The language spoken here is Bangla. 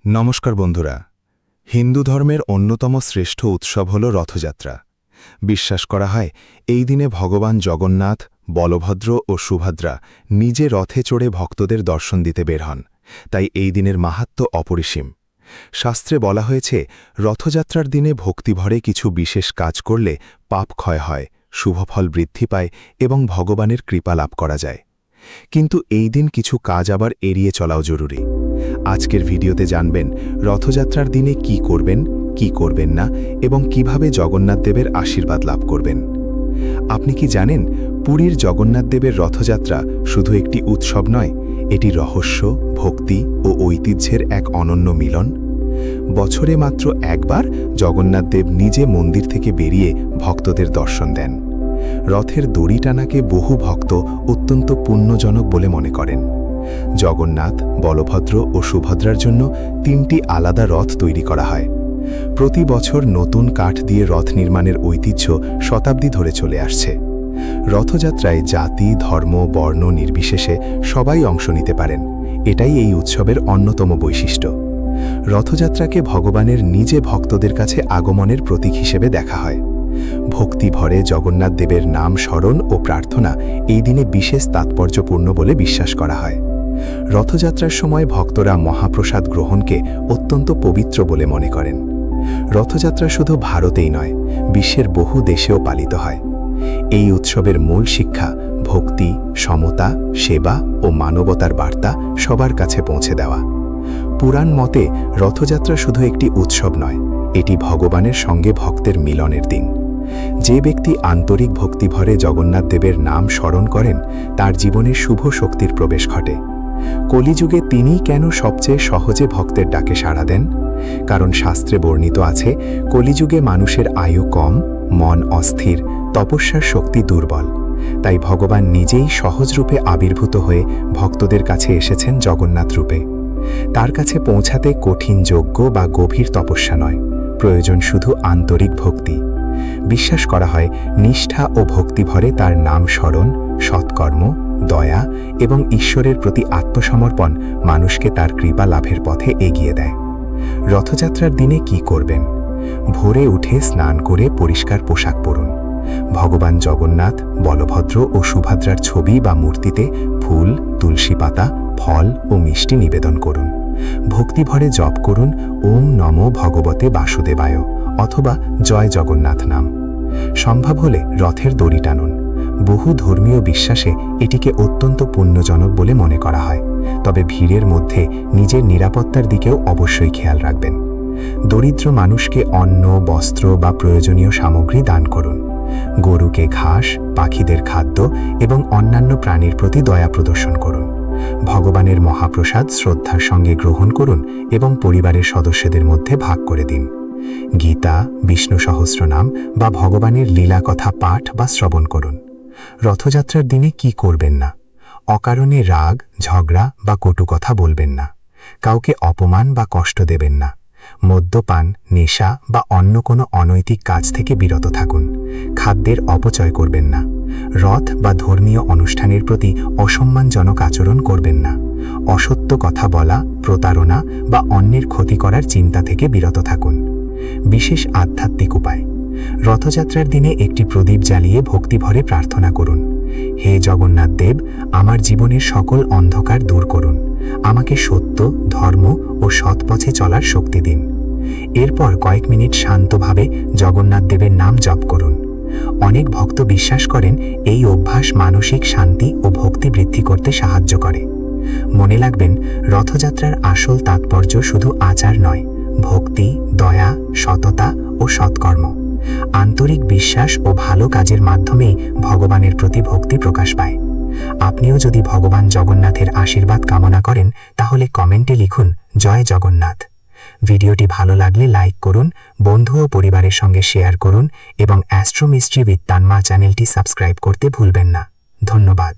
নমস্কার বন্ধুরা। হিন্দু ধর্মের অন্যতম শ্রেষ্ঠ উৎসব হল রথযাত্রা। বিশ্বাস করা হয় এই দিনে ভগবান জগন্নাথ, বলভদ্র ও সুভদ্রা নিজে রথে চড়ে ভক্তদের দর্শন দিতে বের হন। তাই এই দিনের মাহাত্ম্য অপরিসীম। শাস্ত্রে বলা হয়েছে রথযাত্রার দিনে ভক্তিভরে কিছু বিশেষ কাজ করলে পাপ ক্ষয় হয়, শুভফল বৃদ্ধি পায় এবং ভগবানের কৃপা লাভ করা যায়। কিন্তু এই দিন কিছু কাজ আবার এড়িয়ে চলাও জরুরি। আজকের ভিডিওতে জানবেন রথযাত্রার দিনে কি করবেন, কি করবেন না এবং কিভাবে জগন্নাথ দেবের আশীর্বাদ লাভ করবেন। আপনি কি জানেন পুরীর জগন্নাথ দেবের রথযাত্রা শুধু একটি উৎসব নয়, এটি রহস্য, ভক্তি ও ঐতিহ্যের এক অনন্য মিলন। বছরে মাত্র একবার জগন্নাথ দেব নিজে মন্দির থেকে বেরিয়ে ভক্তদের দর্শন দেন। রথের দড়ি টানাকে বহু ভক্ত অত্যন্ত পুণ্যজনক বলে মনে করেন। জগন্নাথ, বলভদ্র ও সুভদ্রার জন্য 3টি আলাদা রথ তৈরি করা হয়। প্রতি বছর নতুন কাঠ দিয়ে রথ নির্মাণের ঐতিহ্য শতাব্দী ধরে চলে আসছে। রথযাত্রায় জাতি, ধর্ম, বর্ণ নির্বিশেষে সবাই অংশ নিতে পারেন। এটাই এই উৎসবের অন্যতম বৈশিষ্ট্য। রথযাত্রাকে ভগবানের নিজে ভক্তদের কাছে আগমনের প্রতীক হিসেবে দেখা হয়। ভক্তি ভরে জগন্নাথ দেবের নাম স্মরণ ও প্রার্থনা এই দিনে বিশেষ তাৎপর্যপূর্ণ বলে বিশ্বাস করা হয়। রথযাত্রার সময় ভক্তরা মহাপ্রসাদ গ্রহণকে অত্যন্ত পবিত্র বলে মনে করেন। রথযাত্রা শুধু ভারতেই নয়, বিশ্বের বহু দেশেও পালিত হয়। এই উৎসবের মূল শিক্ষা ভক্তি, সমতা, সেবা ও মানবতার বার্তা সবার কাছে পৌঁছে দেওয়া। পুরাণ মতে রথযাত্রা শুধু একটি উৎসব নয়, এটি ভগবানের সঙ্গে ভক্তের মিলনের দিন। যে ব্যক্তি আন্তরিক ভক্তিভরে জগন্নাথ দেবের নাম স্মরণ করেন, তার জীবনে শুভ শক্তির প্রবেশ ঘটে। কলিযুগে তিনিই কেন সবচেয়ে সহজে ভক্তের ডাকে সাড়া দেন? কারণ শাস্ত্রে বর্ণিত আছে, কলিযুগে মানুষের আয়ু কম, মন অস্থির, তপস্যার শক্তি দুর্বল। তাই ভগবান নিজেই সহজ রূপে আবির্ভূত হয়ে ভক্তদের কাছে এসেছেন জগন্নাথ রূপে। তার কাছে পৌঁছাতে কঠিন যজ্ঞ বা গভীর তপস্যা নয়, প্রয়োজন শুধু আন্তরিক ভক্তি। বিশ্বাস করা হয় নিষ্ঠা ও ভক্তিভরে তার নাম স্মরণ, সৎকর্ম, দয়া এবং ঈশ্বরের প্রতি আত্মসমর্পণ মানুষকে তার কৃপা লাভের পথে এগিয়ে দেয়। রথযাত্রার দিনে কি করবেন? ভোরে উঠে স্নান করে পরিষ্কার পোশাক পরুন। ভগবান জগন্নাথ, বলভদ্র ও সুভদ্রার ছবি বা মূর্তিতে ফুল, তুলসী পাতা, ফল ও মিষ্টি নিবেদন করুন। ভক্তিভরে জপ করুন ওম নমো ভগবতে বাসুদেবায় অথবা জয় জগন্নাথ নাম। সম্ভব হলে রথের দড়ি টানুন। বহু ধর্মীয় বিশ্বাসে এটিকে অত্যন্ত পুণ্যজনক বলে মনে করা হয়। তবে ভিড়ের মধ্যে নিজের নিরাপত্তার দিকেও অবশ্যই খেয়াল রাখবেন। দরিদ্র মানুষকে অন্ন, বস্ত্র বা প্রয়োজনীয় সামগ্রী দান করুন। গরুকে ঘাস, পাখিদের খাদ্য এবং অন্যান্য প্রাণীর প্রতি দয়া প্রদর্শন করুন। ভগবানের মহাপ্রসাদ শ্রদ্ধার সঙ্গে গ্রহণ করুন এবং পরিবারের সদস্যদের মধ্যে ভাগ করে দিন। গীতা, বিষ্ণু সহস্রনাম বা ভগবানের লীলা কথা পাঠ বা শ্রবণ করুন। রথযাত্রার দিনে কি করবেন না? অকারণে রাগ, ঝগড়া বা কটু কথা বলবেন না। কাউকে অপমান বা কষ্ট দেবেন না। মদ্যপান, নেশা বা অন্য কোনো অনৈতিক কাজ থেকে বিরত থাকুন। খাদ্যের অপচয় করবেন না। রথ বা ধর্মীয় অনুষ্ঠানের প্রতি অসম্মানজনক আচরণ করবেন না। অসত্য কথা বলা, প্রতারণা বা অন্যের ক্ষতি করার চিন্তা থেকে বিরত থাকুন। বিশেষ আধ্যাত্মিক উপায়: রথযাত্রার দিনে একটি প্রদীপ জ্বালিয়ে ভক্তিভরে প্রার্থনা করুন। হে জগন্নাথ দেব, আমার জীবনের সকল অন্ধকার দূর করুন। আমাকে সত্য, ধর্ম ও সৎ পথে চলার শক্তি দিন। এরপর কয়েক মিনিট শান্তভাবে জগন্নাথ দেবের নাম জপ করুন। অনেক ভক্ত বিশ্বাস করেন এই অভ্যাস মানসিক শান্তি ও ভক্তি বৃদ্ধি করতে সাহায্য করে। মনে রাখবেন, রথযাত্রার আসল তাৎপর্য শুধু আচার নয়, ভক্তি, দয়া, সততা ও সৎকর্ম। আন্তরিক বিশ্বাস ও ভালো কাজের মাধ্যমেই ভগবানের প্রতি ভক্তি প্রকাশ পায়। আপনিও যদি ভগবান জগন্নাথের আশীর্বাদ কামনা করেন, তাহলে কমেন্টে লিখুন জয় জগন্নাথ। ভিডিওটি ভালো লাগলে লাইক করুন, বন্ধু ও পরিবারের সঙ্গে শেয়ার করুন এবং অ্যাস্ট্রো মিস্ট্রি উইথ তান্মা চ্যানেলটি সাবস্ক্রাইব করতে ভুলবেন না। ধন্যবাদ।